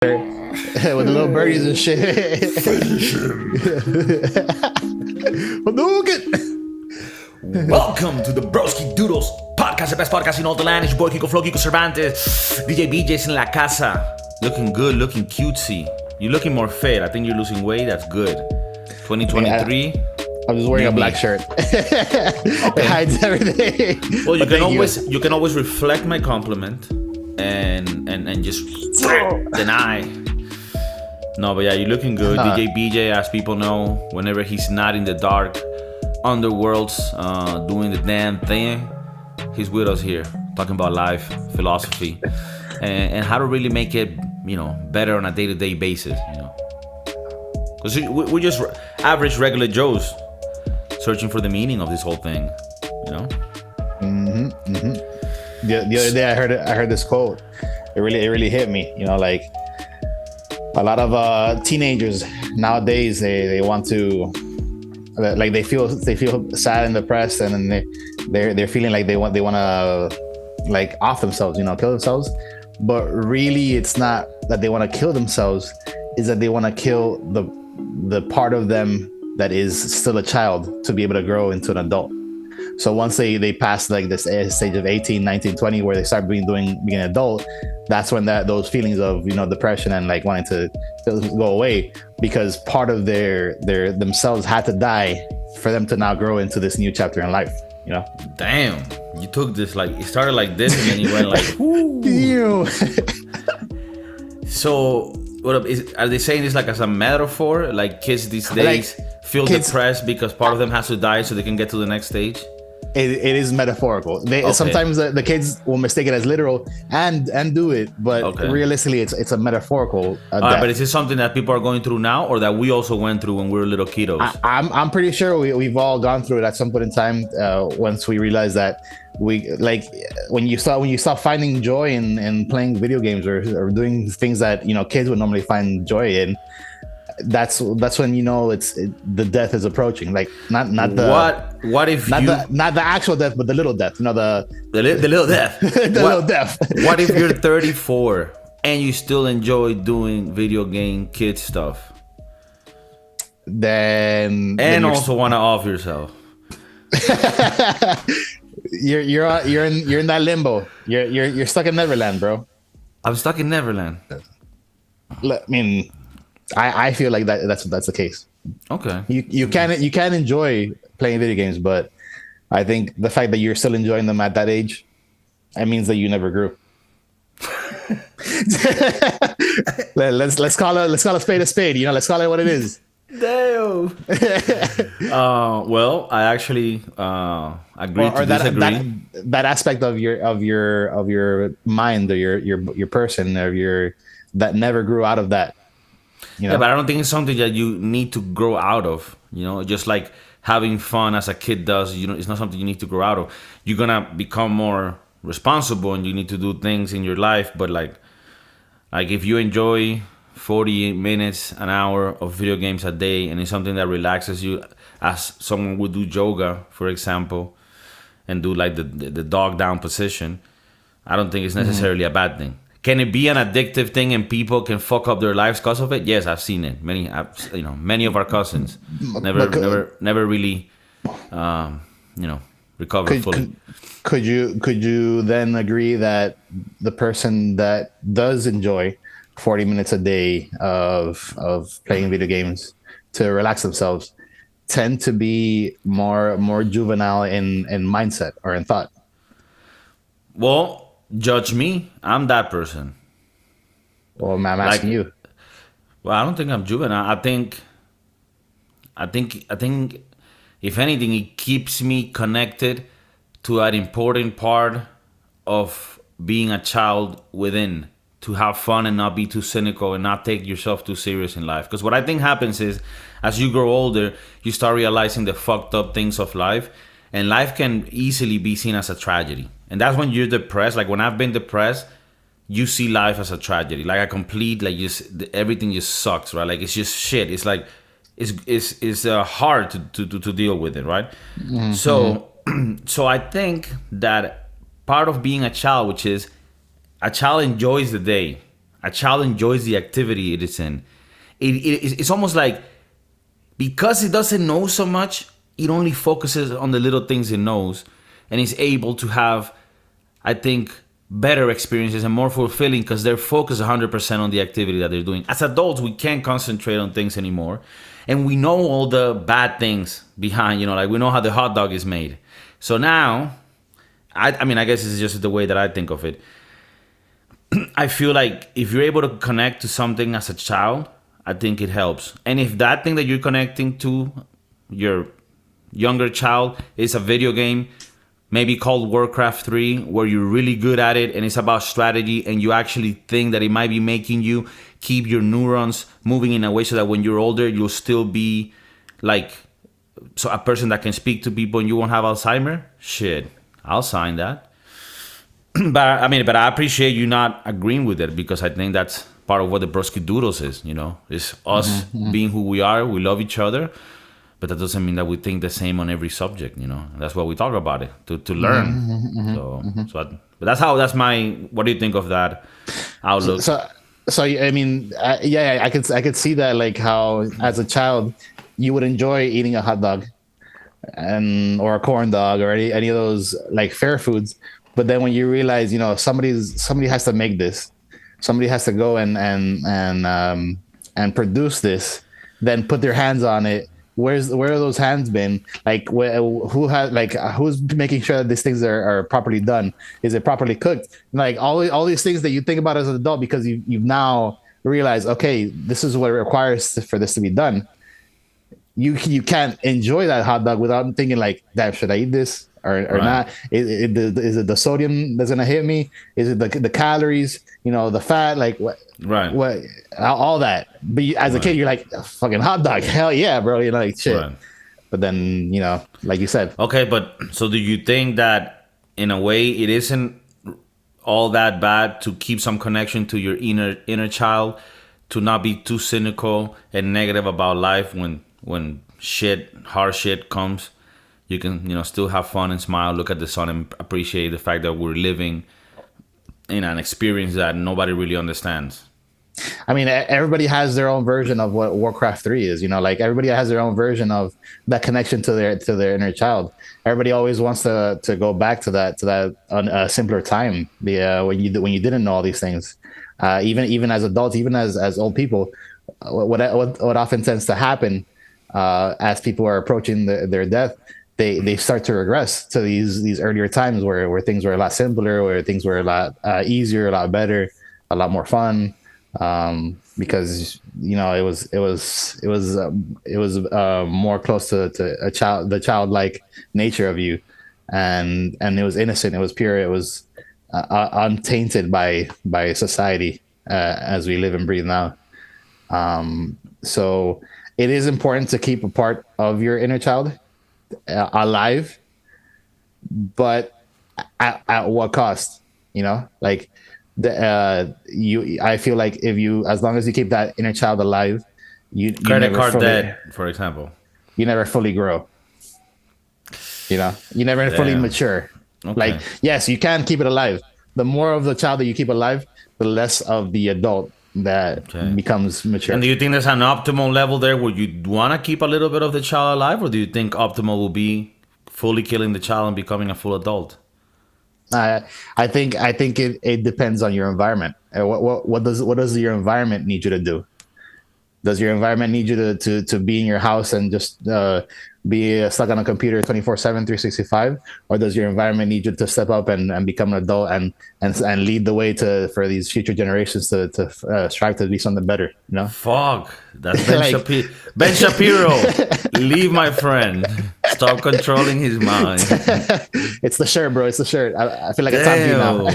with the little birdies and shit. Welcome to the Broski Doodles podcast, the best podcast in all the land. It's your boy KIKO Kiko Cervantes. DJ BJ's in la casa. Looking good, looking cutesy. You're looking more fit. I think you're losing weight. That's good. 2023. I'm just wearing a black shirt. It hides everything. Well, you can always reflect my compliment and just deny. No, but yeah, you're looking good. DJ BJ, as people know, whenever he's not in the dark underworlds doing the damn thing, he's with us here talking about life, philosophy, and how to really make it, better on a day-to-day basis, because we're just average regular Joes searching for the meaning of this whole thing, The other day I heard this quote. It really hit me. Like a lot of teenagers nowadays, they want to, like, they feel sad and depressed, and then they're feeling like they want to, like, off themselves, kill themselves. But really, it's not that they want to kill themselves; is that they want to kill the part of them that is still a child to be able to grow into an adult. So once they pass like this stage of 18, 19, 20, where they start being an adult, that's when those feelings of depression and like wanting to go away, because part of their themselves had to die for them to now grow into this new chapter in life. Damn, you took this, like, it started like this and then you went like, whoo. So are they saying this like as a metaphor? Like kids these days feel depressed because part of them has to die so they can get to the next stage? It is metaphorical. Sometimes the kids will mistake it as literal and do it, but realistically, it's a metaphorical death. But is this something that people are going through now, or that we also went through when we were little kiddos? I'm pretty sure we've all gone through it at some point in time. Once we realized that when you stop finding joy in playing video games or doing things that kids would normally find joy in. That's when the death is approaching. Like not the not the actual death, but the little death. The little death. Little death. What if you're 34 and you still enjoy doing video game kid stuff? Then also want to off yourself. You're in that limbo. You're stuck in Neverland, bro. I'm stuck in Neverland. I mean, I feel like that's the case. Okay. You can enjoy playing video games, but I think the fact that you're still enjoying them at that age, that means that you never grew. let's call a spade a spade. Let's call it what it is. Damn. Well, I actually agree to disagree. That aspect of your mind or your person or that never grew out of that. Yeah, but I don't think it's something that you need to grow out of. Just like having fun as a kid does. It's not something you need to grow out of. You're gonna become more responsible, and you need to do things in your life. But like if you enjoy 40 minutes, an hour of video games a day, and it's something that relaxes you, as someone would do yoga, for example, and do like the dog down position, I don't think it's necessarily a bad thing. Can it be an addictive thing and people can fuck up their lives because of it? Yes, I've seen it. Many of our cousins never really, recovered fully. Could you then agree that the person that does enjoy 40 minutes a day of playing video games to relax themselves tend to be more juvenile in mindset or in thought? Well, judge me. I'm that person. Well, I'm asking you. Well, I don't think I'm juvenile. I think if anything, it keeps me connected to that important part of being a child within, to have fun and not be too cynical and not take yourself too serious in life. Because what I think happens is, as you grow older, you start realizing the fucked up things of life, and life can easily be seen as a tragedy. And that's when you're depressed. Like when I've been depressed, you see life as a tragedy, like a complete, like everything just sucks, right? Like it's just shit. It's like it's hard to deal with it, right? Mm-hmm. So I think that part of being a child, which is a child enjoys the day. a child enjoys the activity it is in. It's almost like, because it doesn't know so much, it only focuses on the little things it knows, and is able to have, I think, better experiences and more fulfilling because they're focused 100% on the activity that they're doing. As adults, we can't concentrate on things anymore, and we know all the bad things behind, like we know how the hot dog is made. So now, I mean, I guess it's just the way that I think of it. I feel like if you're able to connect to something as a child, I think it helps. And if that thing that you're connecting to, your younger child, is a video game, maybe called Warcraft 3, where you're really good at it and it's about strategy, and you actually think that it might be making you keep your neurons moving in a way so that when you're older, you'll still be like a person that can speak to people and you won't have Alzheimer, shit, I'll sign that. But I appreciate you not agreeing with it, because I think that's part of what the Broski Doodles is, It's us being who we are. We love each other. But that doesn't mean that we think the same on every subject, That's why we talk about it, to learn. That's my. What do you think of that outlook? So I mean, I could see that, like how as a child you would enjoy eating a hot dog, or a corn dog, or any of those like fair foods. But then when you realize, somebody has to make this, somebody has to go and produce this, then put their hands on it. Where are those hands been? Like, who's making sure that these things are properly done? Is it properly cooked? Like all these things that you think about as an adult, because you've now realized, okay, this is what it requires for this to be done. You can't enjoy that hot dog without thinking like, damn, should I eat this or right. not? Is it the sodium that's gonna hit me? Is it the calories? The fat? Like what? Right. What? All that. But as a kid, you're like, fucking hot dog. Hell yeah, bro. You're like, shit. Right. But then, like you said. Okay, but so do you think that in a way it isn't all that bad to keep some connection to your inner child, to not be too cynical and negative about life when hard shit comes? You can, still have fun and smile, look at the sun and appreciate the fact that we're living in an experience that nobody really understands. I mean, everybody has their own version of what Warcraft 3 is, like everybody has their own version of that connection to their inner child. Everybody always wants to go back to that on a simpler time, when you didn't know all these things. Even as adults, even as old people, what often tends to happen as people are approaching their death, they start to regress to these earlier times where things were a lot simpler, where things were a lot easier, a lot better, a lot more fun. Because it was more close to the childlike nature of you, and it was innocent, it was pure, it was untainted by society as we live and breathe now. So it is important to keep a part of your inner child alive, but at what cost? Like. I feel like as long as you keep that inner child alive, you credit card debt, for example, you never fully grow. You never fully mature. Okay. Like, yes, you can keep it alive. The more of the child that you keep alive, the less of the adult that becomes mature. And do you think there's an optimal level there where you want to keep a little bit of the child alive, or do you think optimal will be fully killing the child and becoming a full adult? I think it depends on your environment. What does your environment need you to do? Does your environment need you to be in your house and just be stuck on a computer 24/7, 365, or does your environment need you to step up and become an adult and lead the way for these future generations to strive to be something better? Fuck, that's Ben Shapiro. Leave my friend. Stop controlling his mind. It's the shirt, bro. It's the shirt. I feel like it's on you now.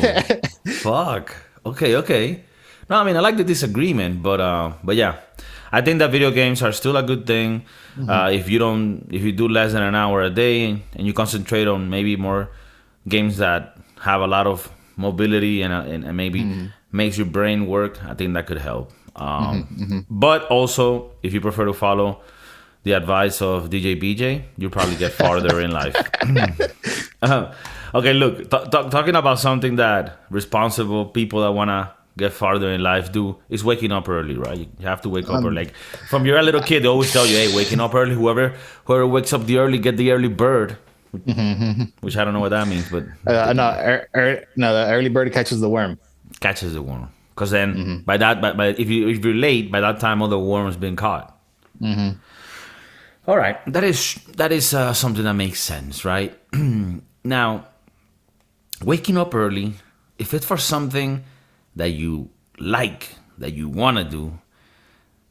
Fuck. Okay. No, I mean, I like the disagreement, but yeah, I think that video games are still a good thing. If you do less than an hour a day and you concentrate on maybe more games that have a lot of mobility and maybe makes your brain work, I think that could help. But also, if you prefer to follow the advice of DJ BJ, you'll probably get farther in life. Okay, look, talking about something that responsible people that want to get farther in life do is waking up early, right? You have to wake up early. Like from you're a little kid, they always tell you, hey, waking up early. Whoever wakes up the early, get the early bird. Which I don't know what that means, but no, the early bird catches the worm. Catches the worm. Because then by if you're late, by that time all the worm's been caught. All right, that is something that makes sense, right? Now, waking up early, if it's for something that you like, that you want to do,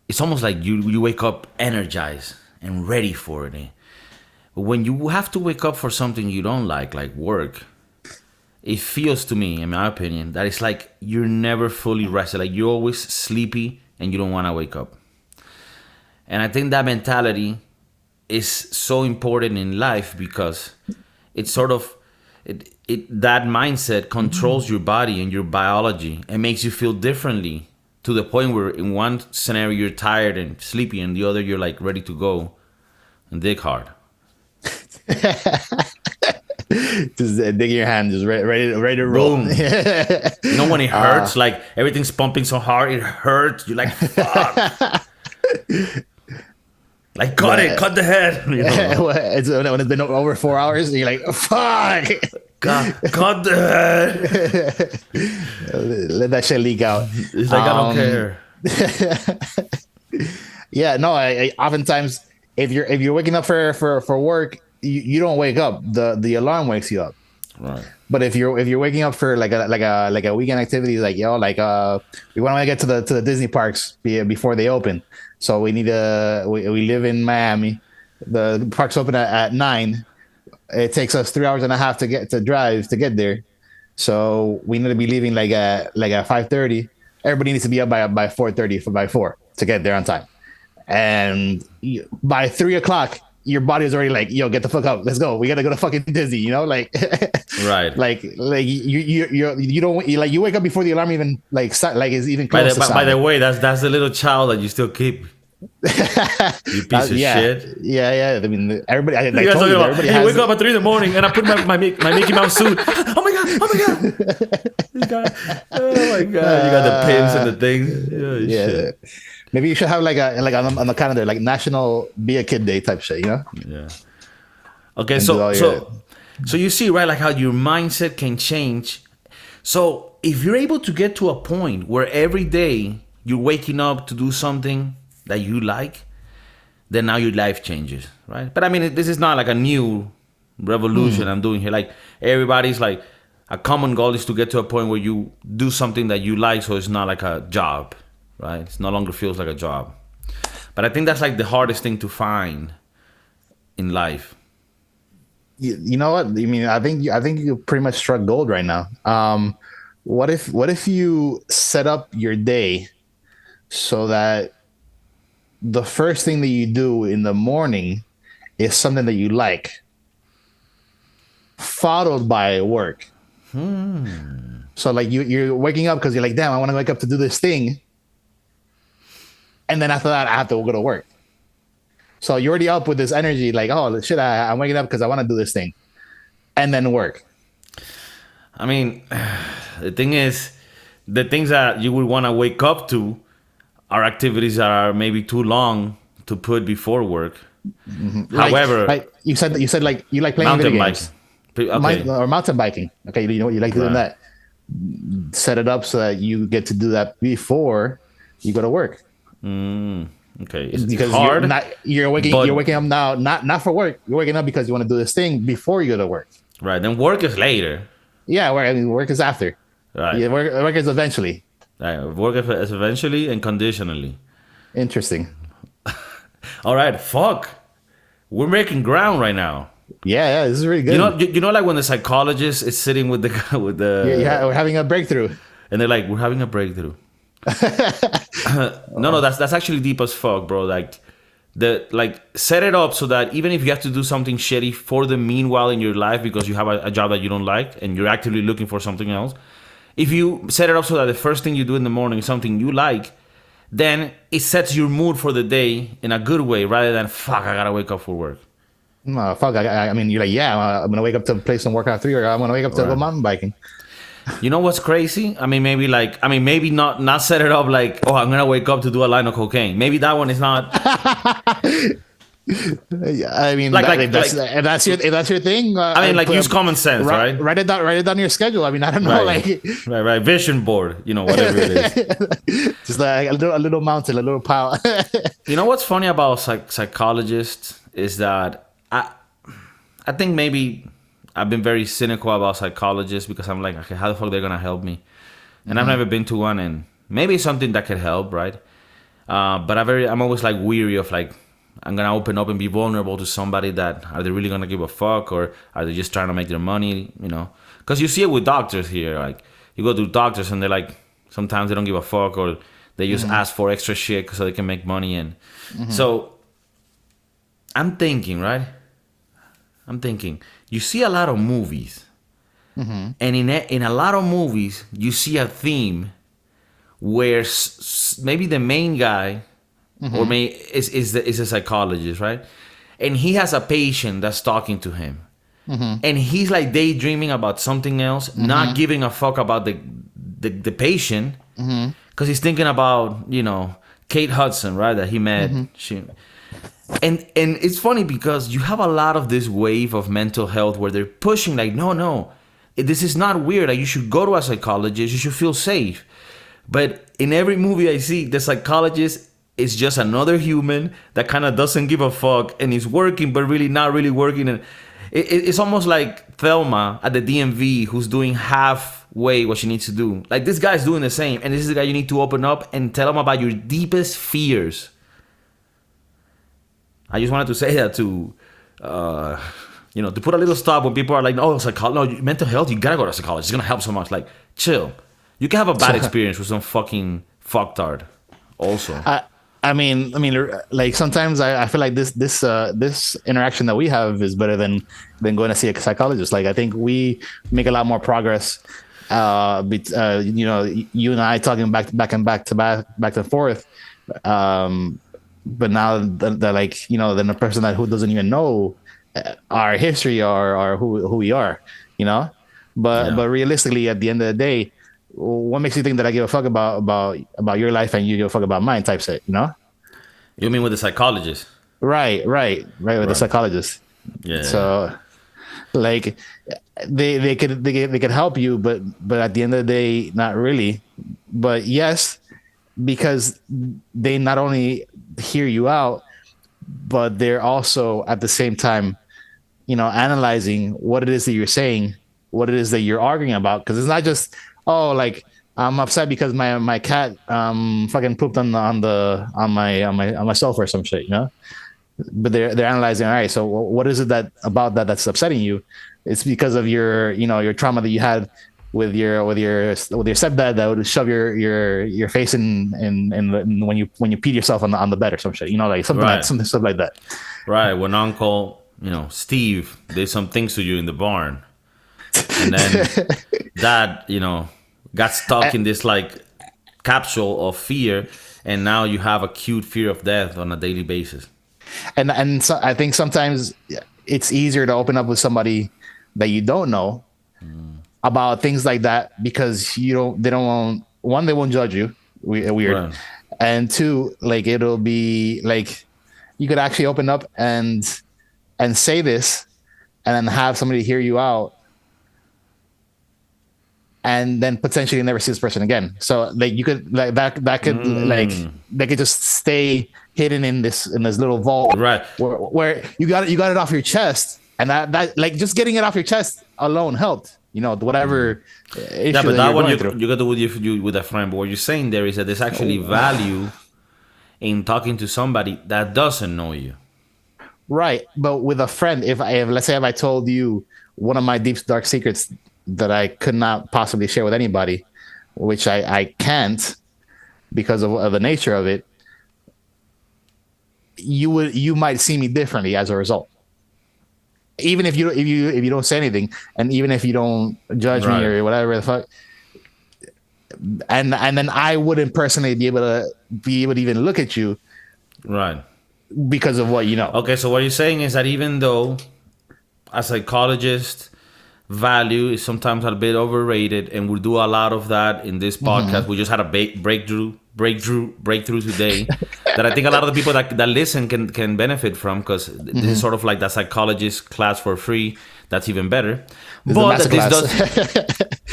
it's almost like you wake up energized and ready for it. But when you have to wake up for something you don't like work, it feels to me, in my opinion, that it's like you're never fully rested. Like you're always sleepy and you don't want to wake up. And I think that mentality is so important in life because it's sort of that mindset controls your body and your biology and makes you feel differently to the point where in one scenario you're tired and sleepy and the other you're like ready to go and dig hard. Just dig your hand, just ready to roll. You know when it hurts, like everything's pumping so hard, it hurts. You're like, fuck. Like, cut the head. You know? It's when it's been over 4 hours, and you're like, fuck. Cut the head. Let that shit leak out. It's like, I don't care. Yeah, no, I oftentimes, if you're waking up for work, you don't wake up. The alarm wakes you up. Right. But if you're waking up for like a weekend activity, like we want to get to the Disney parks before they open. So we need we live in Miami. The parks open at 9. It takes us 3 hours and a half to drive to get there. So we need to be leaving like at 5:30. Everybody needs to be up by 4:30 by 4 to get there on time. And by 3 o'clock, your body is already like, yo, get the fuck up, let's go. We gotta go to fucking Disney, you know, like, right? Like you don't like you wake up before the alarm even is even close. By the way, that's the little child that you still keep. You piece of shit. Yeah. I mean, everybody. Hey, wake up at 3 in the morning, and I put my Mickey Mouse suit. Oh my god! Oh my god! You got the pins and the things. Yeah. Shit. Maybe you should have like on the calendar, like National Be a Kid Day type shit, you know? Yeah. Okay, so you see, right, like how your mindset can change. So if you're able to get to a point where every day you're waking up to do something that you like, then now your life changes, right? But I mean, this is not like a new revolution I'm doing here. Like everybody's like, a common goal is to get to a point where you do something that you like, so it's not like a job. Right? It no longer feels like a job. But I think that's like the hardest thing to find in life. You know what? I mean, I think you pretty much struck gold right now. What if you set up your day so that the first thing that you do in the morning is something that you like, followed by work. So like you're waking up because you're like, damn, I want to wake up to do this thing. And then after that, I have to go to work. So you're already up with this energy, like, oh, shit, I'm waking up because I want to do this thing. And then work. I mean, the thing is, the things that you would want to wake up to are activities that are maybe too long to put before work. However... you said like you like playing video games. Okay. Or mountain biking. Okay, you know what you like doing that. Set it up so that you get to do that before you go to work. Okay, it's because hard. You're waking up now, not for work. You're waking up because you want to do this thing before you go to work. Right. Then work is later. Yeah, work is after. Right. Yeah, work is eventually. Right. Work is eventually and conditionally. Interesting. All right. Fuck. We're making ground right now. Yeah, this is really good. You know, like when the psychologist is sitting with the yeah, we're having a breakthrough, and they're like, we're having a breakthrough. No, that's actually deep as fuck, bro. Like set it up so that even if you have to do something shitty for the meanwhile in your life because you have a job that you don't like and you're actively looking for something else, if you set it up so that the first thing you do in the morning is something you like, then it sets your mood for the day in a good way rather than fuck, I gotta wake up for work. No, fuck. I mean, you're like, yeah, I'm gonna wake up to play some Warcraft 3, or I'm gonna wake up to go mountain biking. You know what's crazy? I mean, maybe not set it up like, oh, I'm gonna wake up to do a line of cocaine. Maybe that one is not Yeah, I mean, like if that's if that's your thing. I mean, like use common sense, right? Write it down. Write it down your schedule. I mean, I don't know, Right, like right. Vision board, whatever it is. just like a little mountain, a little pile. You know what's funny about psychologists is that I think maybe I've been very cynical about psychologists because I'm like, okay, how the fuck they're gonna help me? And I've never been to one, and maybe it's something that could help, right? But I'm always like weary of like, I'm gonna open up and be vulnerable to somebody that are they really gonna give a fuck, or are they just trying to make their money? Because you see it with doctors here. Like you go to doctors and they're like, sometimes they don't give a fuck, or they just ask for extra shit so they can make money. And so I'm thinking, right? You see a lot of movies, and in a lot of movies you see a theme where maybe the main guy or maybe is a psychologist, right? And he has a patient that's talking to him, and he's like daydreaming about something else, not giving a fuck about the patient, because he's thinking about Kate Hudson, right? That he met. And it's funny because you have a lot of this wave of mental health where they're pushing like, no, this is not weird. Like you should go to a psychologist. You should feel safe. But in every movie I see, the psychologist is just another human that kind of doesn't give a fuck and is working, but really not really working. And it's almost like Thelma at the DMV who's doing halfway what she needs to do. Like this guy's doing the same. And this is the guy you need to open up and tell him about your deepest fears. I just wanted to say that to put a little stop when people are like, oh, mental health, you gotta go to a psychologist. It's gonna help so much. Like, chill. You can have a bad experience with some fucking fucktard also. I mean, like sometimes I feel like this interaction that we have is better than going to see a psychologist. Like I think we make a lot more progress. You and I talking back and forth. But now the like then a person who doesn't even know our history or who we are, but realistically at the end of the day, what makes you think that I give a fuck about your life and you give a fuck about mine type shit, You mean with the psychologist? Right with the psychologist. Yeah. So like they could help you, but at the end of the day, not really. But yes, because they not only hear you out, but they're also at the same time, analyzing what it is that you're saying, what it is that you're arguing about. Because it's not just, oh, like I'm upset because my cat fucking pooped on my sofa or some shit, But they're analyzing. All right, so what is it about that's upsetting you? It's because of your trauma that you had with your stepdad that would shove your face in when you peed yourself on the bed or some shit, like something right. like something stuff like that. Right. When Uncle Steve did some things to you in the barn, and then that got stuck in this like capsule of fear, and now you have acute fear of death on a daily basis. And so I think sometimes it's easier to open up with somebody that you don't know about things like that because they won't judge you, weird, right. And two, like it'll be like you could actually open up and say this and then have somebody hear you out and then potentially never see this person again. So like you could like that could like they could just stay hidden in this little vault, right? Where you got it off your chest, and that like just getting it off your chest alone helped. Whatever. Yeah, but that one you got to do with a friend. But what you're saying there is that there's actually value in talking to somebody that doesn't know you. Right, but with a friend, if let's say I told you one of my deep dark secrets that I could not possibly share with anybody, which I can't because of the nature of it, you might see me differently as a result. Even if you don't say anything, and even if you don't judge me or whatever the fuck, and then I wouldn't personally be able to even look at you, right? Because of what you know. Okay, so what you're saying is that even though a psychologist value is sometimes a bit overrated, and we do a lot of that in this podcast. We just had a breakthrough today that I think a lot of the people that listen can benefit from, because this is sort of like that psychologist class for free. That's even better. But that this does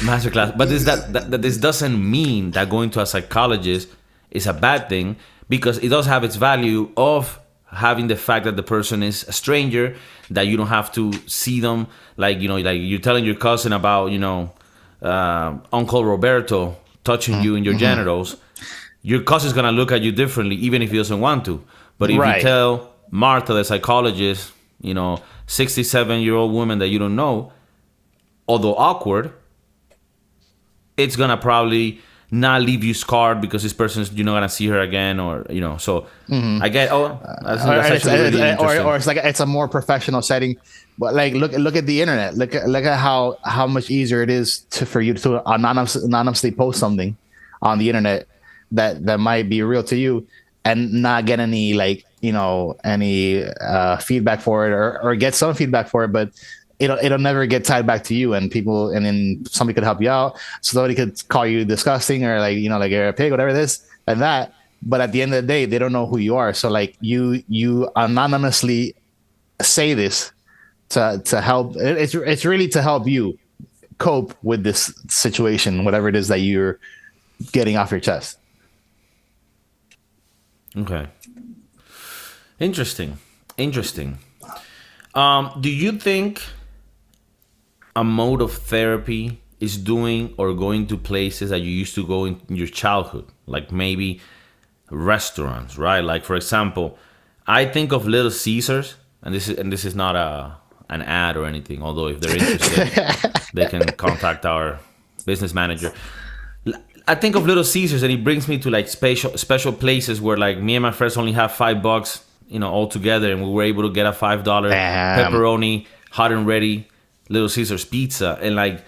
masterclass. But this doesn't mean that going to a psychologist is a bad thing, because it does have its value of having the fact that the person is a stranger, that you don't have to see them, like you're telling your cousin about Uncle Roberto touching you in your genitals. Your cousin's gonna look at you differently, even if he doesn't want to. But if you tell Martha, the psychologist, 67-year-old woman that you don't know, although awkward, it's gonna probably not leave you scarred, because this person's you're not gonna see her again, or So I get that's actually really interesting. Or it's like it's a more professional setting. But like look at the internet. Look at how much easier it is for you to anonymously post something on the internet that might be real to you, and not get any any feedback for it, or get some feedback for it, but it'll never get tied back to you, and then somebody could help you out. Somebody could call you disgusting, or like you're a pig, whatever this and that. But at the end of the day, they don't know who you are. So like you anonymously say this to help. It's really to help you cope with this situation, whatever it is that you're getting off your chest. Okay. Interesting. Do you think a mode of therapy is doing or going to places that you used to go in your childhood, like maybe restaurants, right? Like, for example, I think of Little Caesars, and this is not an ad or anything, although if they're interested, they can contact our business manager. I think of Little Caesars, and it brings me to like special places where like me and my friends only have $5, all together, and we were able to get a $5 pepperoni hot and ready Little Caesars pizza, and like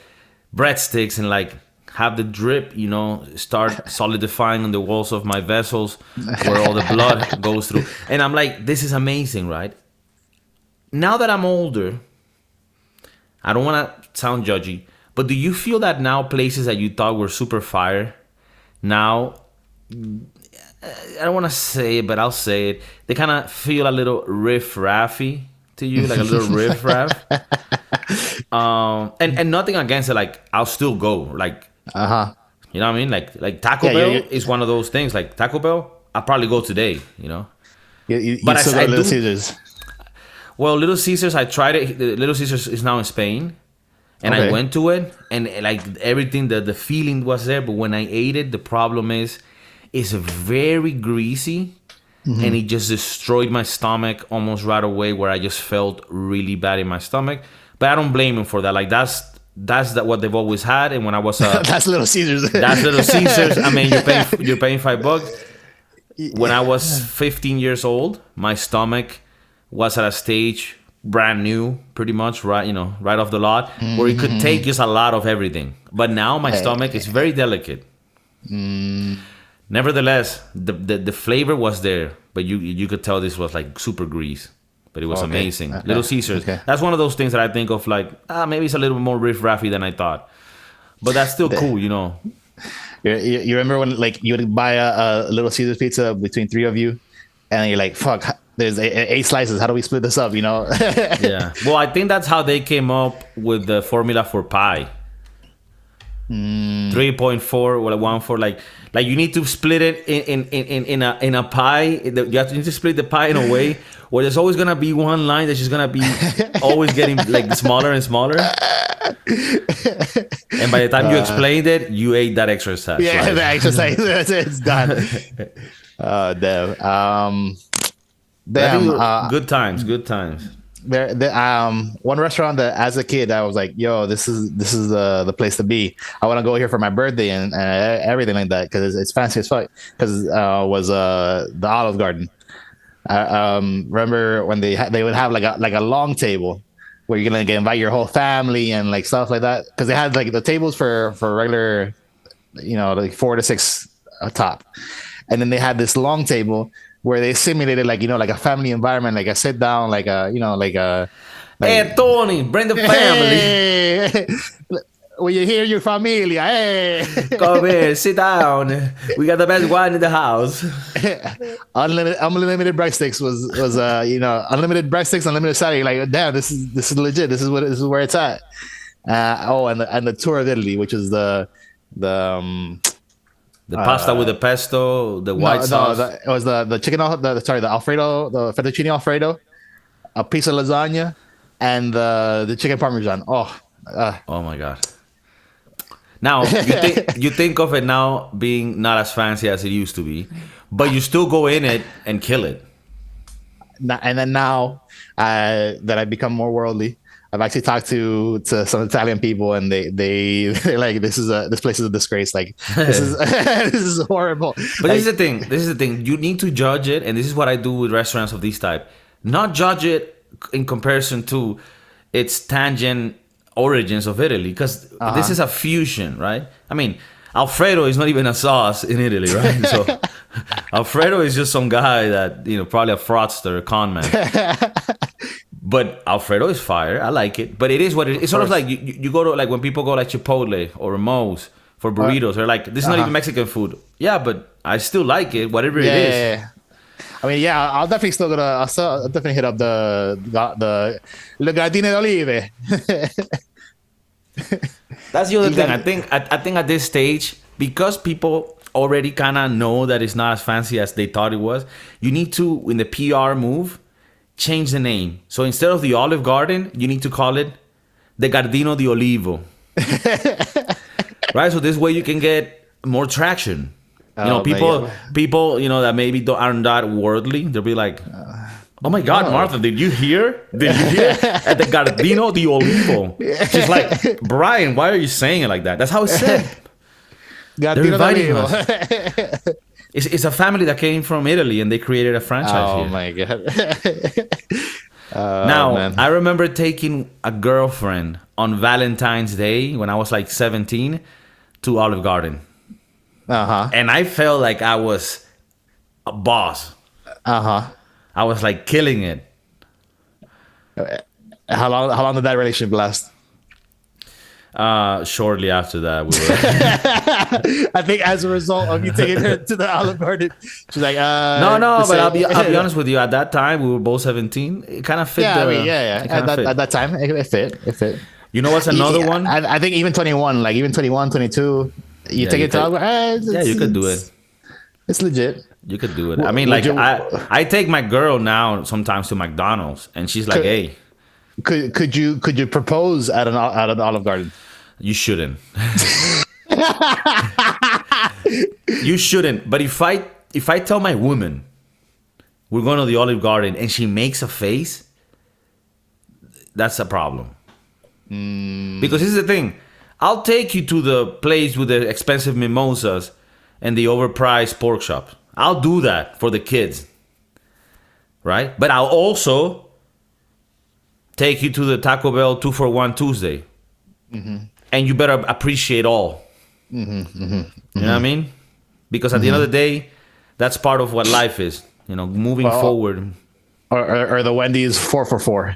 breadsticks, and like have the drip, start solidifying on the walls of my vessels where all the blood goes through. And I'm like, this is amazing, right? Now that I'm older, I don't want to sound judgy, but do you feel that now places that you thought were super fire, now, I don't want to say it, but I'll say it, they kind of feel a little riff-raffy to you, like a little riff-raff? And nothing against it, like, I'll still go, like, you know what I mean? Like Taco Bell is one of those things. Like Taco Bell, I'll probably go today, But still go Little Caesars. Well, Little Caesars, I tried it. Little Caesars is now in Spain. And I went to it, and like everything, the feeling was there. But when I ate it, the problem is it's very greasy, and it just destroyed my stomach almost right away, where I just felt really bad in my stomach. But I don't blame him for that. Like that's what they've always had. And when I was that's Little Caesars. That's Little Caesars. I mean, you're paying $5. When I was 15 years old, my stomach was at a stage, brand new, pretty much, right? Right off the lot, where it could take just a lot of everything. But now my stomach is very delicate. Nevertheless, the flavor was there, but you could tell this was like super grease. But it was amazing. Little Caesars. That's one of those things that I think of like, maybe it's a little more riff-raffy than I thought. But that's still cool, You remember when like you would buy a Little Caesars pizza between 3 of you, and you're like, fuck, there's 8 slices. How do we split this up, Yeah. Well, I think that's how they came up with the formula for pie. 3.4 or 1.4, like you need to split it in a pie. You need to split the pie in a way where there's always gonna be one line that's just gonna be always getting like smaller and smaller. And by the time you explained it, you ate that exercise. Yeah, right? The exercise, it's done. Damn. Good times. One restaurant that as a kid I was like, yo, this is the place to be. I want to go here for my birthday and everything like that, because it's fancy as fuck. Because was the Olive Garden. Remember when they would have like a long table where you're gonna invite your whole family and like stuff like that, because they had like the tables for regular, like 4 to 6 top, and then they had this long table where they simulated like like a family environment, like a sit down, like a Hey, Tony, bring the family. Hey, when you hear your familia, hey. Come here, sit down. We got the best wine in the house. Unlimited breadsticks was unlimited breadsticks, unlimited salary. Like, damn, this is legit. This is where it's at. And the tour of Italy, which is The pasta with the pesto, the white sauce. No, it was the chicken. The Alfredo, the fettuccine Alfredo, a piece of lasagna, and the chicken parmesan. Oh my god! Now you think of it now being not as fancy as it used to be, but you still go in it and kill it. And then now that I've become more worldly, I've actually talked to some Italian people, and they're like, this place is a disgrace. Like, this is this is horrible. But this is the thing. You need to judge it, and this is what I do with restaurants of this type. Not judge it in comparison to its tangent origins of Italy, because this is a fusion, right? I mean, Alfredo is not even a sauce in Italy, right? So Alfredo is just some guy that, probably a fraudster, a con man. But Alfredo is fire. I like it. But it is what it is. It's sort of like you go to, like, when people go like Chipotle or Moe's for burritos, they're like, this is not even Mexican food. Yeah, but I still like it, whatever it is. Yeah. I mean, yeah, I'll definitely hit up the Le Gardine d'Olive. That's the other thing. I think at this stage, because people already kind of know that it's not as fancy as they thought it was, you need to, in the PR move, change the name. So instead of the Olive Garden, you need to call it the Gardino di Olivo. Right? So this way you can get more traction. People, that maybe aren't that worldly, they'll be like, oh my God, Martha, did you hear? At the Gardino di Olivo. She's like, Brian, why are you saying it like that? That's how it's said. They're inviting us. It's a family that came from Italy, and they created a franchise here. Oh my God. Man. I remember taking a girlfriend on Valentine's Day when I was like 17 to Olive Garden. And I felt like I was a boss. I was like killing it. How long did that relationship last? Shortly after that, we were. I think as a result of you taking her to the Olive Garden, she's like, no, but I'll be honest with you. At that time, we were both 17. It kind of fit. At that time, it fit. You know what's another one? I think even 21, 22, you take it to Olive Garden. Yeah, you could do it. It's legit. You could do it. I mean, like, I take my girl now sometimes to McDonald's, and she's like, hey. Could you propose at an Olive Garden? You shouldn't. You shouldn't. But if I tell my woman we're going to the Olive Garden and she makes a face, that's a problem. Because this is the thing. I'll take you to the place with the expensive mimosas and the overpriced pork chop. I'll do that for the kids. Right? But I'll also take you to the Taco Bell 2-for-1 Tuesday. And you better appreciate all. You know what I mean? Because at the end of the day, that's part of what life is. Moving forward. Or the Wendy's 4-for-4.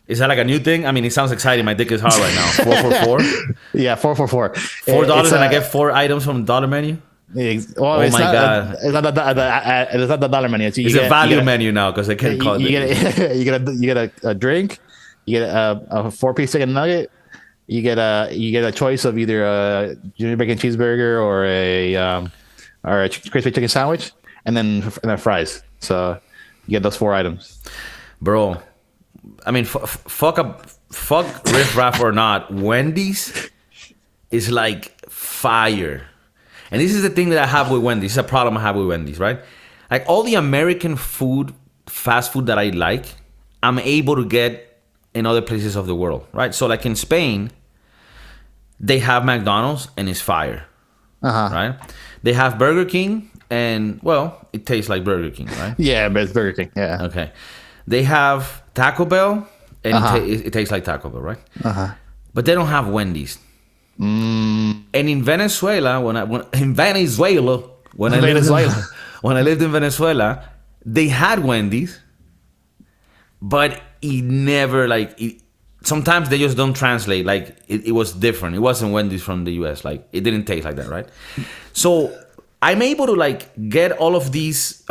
Is that like a new thing? I mean, it sounds exciting. My dick is hard right now. 4-for-4? Yeah, 4-for-4. $4 and I get 4 items from the dollar menu? God. It's not the dollar menu. It's a value menu now because they can't call it. You get a drink. You get a 4-piece chicken nugget. You get a choice of either a junior bacon cheeseburger or a crispy chicken sandwich, and then fries. So you get those 4 items. Bro, I mean, fuck riff raff or not, Wendy's is like fire. And this is the thing that I have with Wendy's. This is a problem I have with Wendy's, right? Like all the American food, fast food that I like, I'm able to get in other places of the world, right? So like in Spain, they have McDonald's and it's fire, right? They have Burger King and, well, it tastes like Burger King, right? Yeah, but it's Burger King, yeah. Okay. They have Taco Bell and it tastes like Taco Bell, right? But they don't have Wendy's. And in Venezuela, when I lived in Venezuela, they had Wendy's, but it never like. Sometimes they just don't translate. Like it was different. It wasn't Wendy's from the US. Like it didn't taste like that, right? So I'm able to like get all of these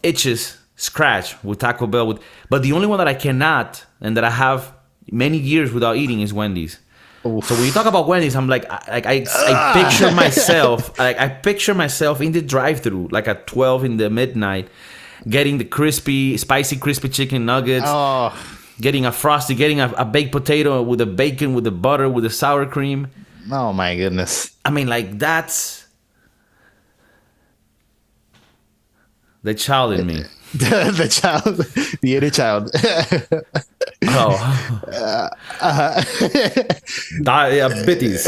itches scratched with Taco Bell. But the only one that I cannot and that I have many years without eating is Wendy's. Oof. So when you talk about Wendy's, I'm like, I picture myself, I picture myself in the drive-thru, like at 12 in the midnight, getting the spicy crispy chicken nuggets. Oh. Getting a Frosty, getting a baked potato with the bacon, with the butter, with the sour cream. Oh my goodness. I mean, like that's the child in me. the child, the inner child. Diabetes.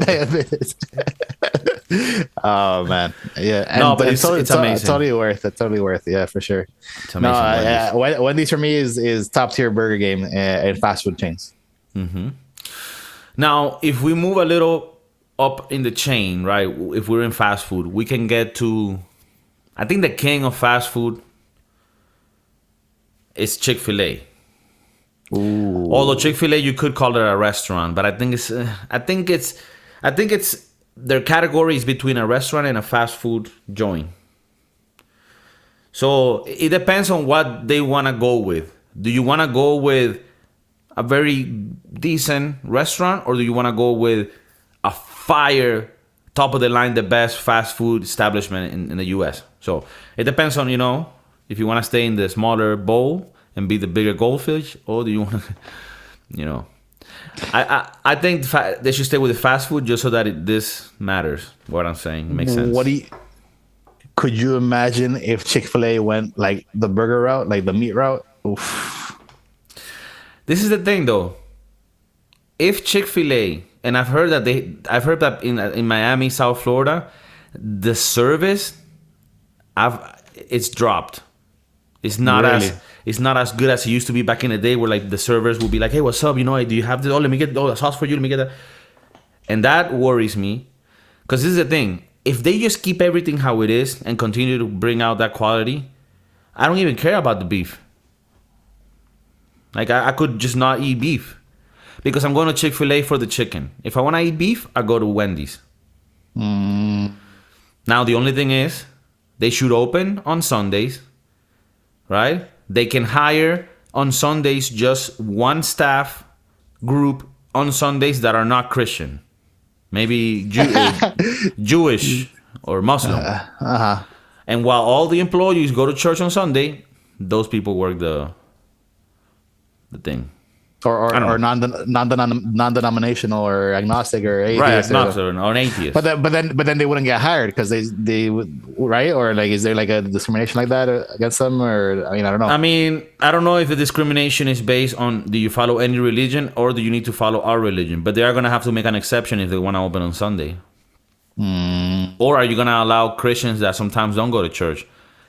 Diabetes. Oh man, yeah. And, no, but it's amazing. Totally worth it. Totally worth it. Yeah, for sure. It's amazing. No, Wendy's for me is top tier burger game in fast food chains. Mm-hmm. Now, if we move a little up in the chain, right? If we're in fast food, we can get to. I think the king of fast food is Chick-fil-A. Ooh. Although Chick-fil-A, you could call it a restaurant, but I think it's their category is between a restaurant and a fast food joint. So it depends on what they want to go with. Do you want to go with a very decent restaurant, or do you want to go with a fire, top of the line, the best fast food establishment in the US? So it depends on, if you want to stay in the smaller bowl and be the bigger goldfish, or do you want to, I think they should stay with the fast food just so that this matters. What I'm saying makes sense. Could you imagine if Chick-fil-A went like the burger route, like the meat route? Oof. This is the thing, though. If Chick-fil-A, and I've heard that in Miami, South Florida, the service, it's dropped. It's not as good as it used to be back in the day, where like the servers will be like, "Hey, what's up? Do you have this? Oh, let me get the sauce for you. Let me get that." And that worries me, because this is the thing. If they just keep everything how it is and continue to bring out that quality, I don't even care about the beef. Like I could just not eat beef, because I'm going to Chick-fil-A for the chicken. If I want to eat beef, I go to Wendy's. Now the only thing is, they should open on Sundays, right? They can hire on Sundays just one staff group on Sundays that are not Christian. Maybe Jewish or Muslim. And while all the employees go to church on Sunday, those people work the thing. Or non-denominational or agnostic or atheist. Right, agnostic or an atheist. But then they wouldn't get hired because they would, right? Or like, is there like a discrimination like that against them? Or I don't know. I don't know if the discrimination is based on, do you follow any religion or do you need to follow our religion? But they are gonna have to make an exception if they want to open on Sunday. Or are you gonna allow Christians that sometimes don't go to church,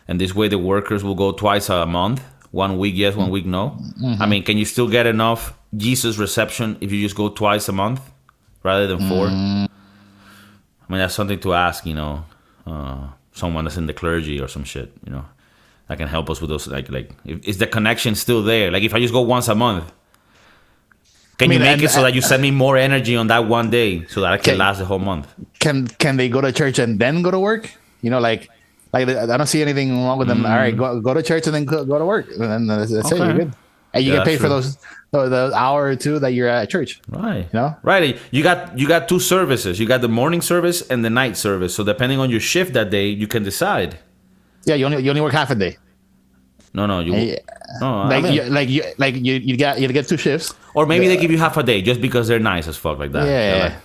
and this way the workers will go twice a month? 1 week yes, 1 week no. Mm-hmm. Can you still get enough Jesus reception if you just go twice a month rather than 4? That's something to ask, someone that's in the clergy or some shit, that can help us with those. Like, is the connection still there? Like, if I just go once a month, can you make it so that you send me more energy on that one day so that I can last the whole month? Can they go to church and then go to work? Like I don't see anything wrong with them. All right, go to church and then go to work, and then that's it. You're good, and you get paid for the hour or two that you're at church. Right. Right. You got 2 services. You got the morning service and the night service. So depending on your shift that day, you can decide. Yeah, you only work half a day. No. You get 2 shifts. Or maybe they give you half a day just because they're nice as fuck like that. Yeah.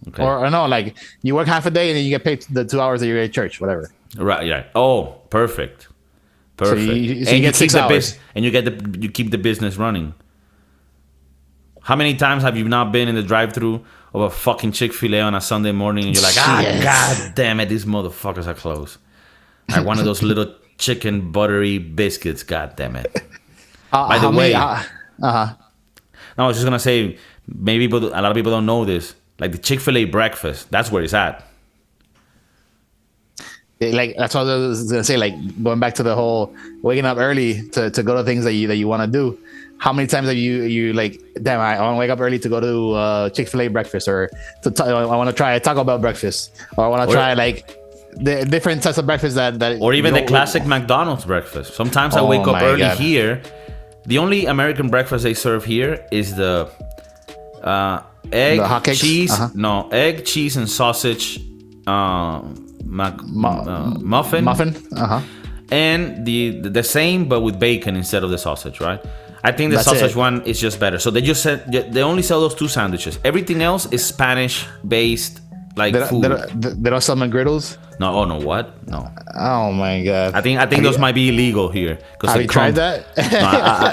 Okay. Or no, like you work half a day and then you get paid the 2 hours that you're at church, whatever. Right. Yeah. Oh, perfect. So you get 6 hours, and you keep the business running. How many times have you not been in the drive-thru of a fucking Chick-fil-A on a Sunday morning and you're like, god damn it, these motherfuckers are closed. I wanted those little chicken buttery biscuits. God damn it. By the way, no, I was just gonna say, maybe a lot of people don't know this. Like the Chick-fil-A breakfast, that's where it's at. Like that's what I was gonna say. Like going back to the whole waking up early to go to things that you want to do. How many times have you like, damn, I want to wake up early to go to Chick-fil-A breakfast, or I want to try a Taco Bell breakfast, or I want to try like the different types of breakfast that or even the classic McDonald's breakfast. Sometimes I wake up early here. The only American breakfast they serve here is the egg, the cheese, egg, cheese, and sausage muffin. And the same, but with bacon instead of the sausage, right? I think the sausage one is just better. So they only sell those two sandwiches. Everything else is Spanish based, like food. They don't sell McGriddles. No, oh no, what? No. Oh my god. I think those might be illegal here. Have you tried that?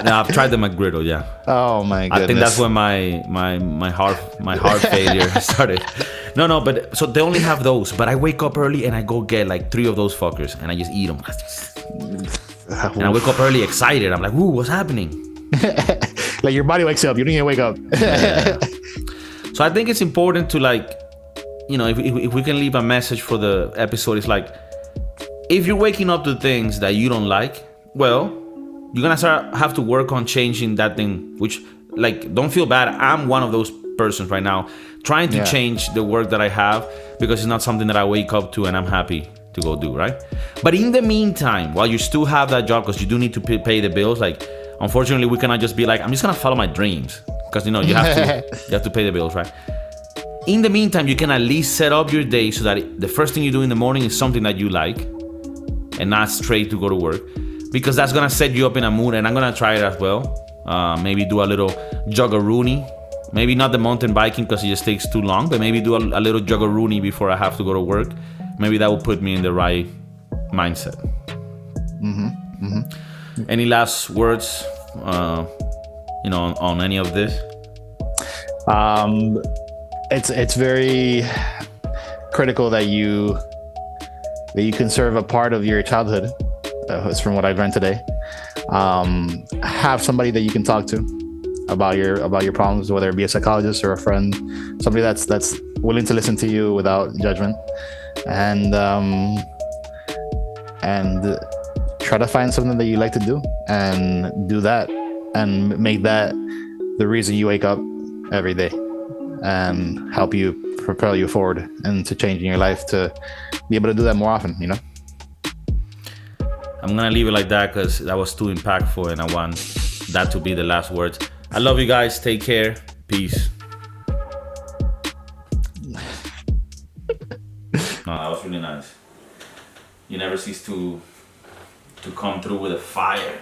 No, I've tried the McGriddle. Yeah. Oh my goodness. I think that's when my heart failure started. No, but so they only have those. But I wake up early and I go get like 3 of those fuckers and I just eat them. And I wake up early excited. I'm like, ooh, what's happening? Like your body wakes up. You don't even wake up. Yeah. So I think it's important to like, you know, if we can leave a message for the episode, it's like, if you're waking up to things that you don't like, well, you're gonna have to work on changing that thing. Which, like, don't feel bad. I'm one of those persons right now trying to change the work that I have, because it's not something that I wake up to and I'm happy to go do, right? But in the meantime, while you still have that job, because you do need to pay the bills, like, unfortunately, we cannot just be like, I'm just gonna follow my dreams, because, you know, you have to pay the bills, right? In the meantime, you can at least set up your day so that the first thing you do in the morning is something that you like and not straight to go to work, because that's gonna set you up in a mood. And I'm gonna try it as well. Maybe do a little joggeroony. Maybe not the mountain biking because it just takes too long, but maybe do a little joggeroony before I have to go to work. Maybe that will put me in the right mindset. Any last words, on any of this? It's very critical that you conserve a part of your childhood. It's from what I've learned today. Have somebody that you can talk to about your problems, whether it be a psychologist or a friend, somebody that's willing to listen to you without judgment, and try to find something that you like to do and do that, and make that the reason you wake up every day, and help you propel you forward into changing your life to be able to do that more often, you know? I'm gonna leave it like that because that was too impactful and I want that to be the last words. I love you guys. Take care. Peace. No, that was really nice. You never cease to come through with a fire.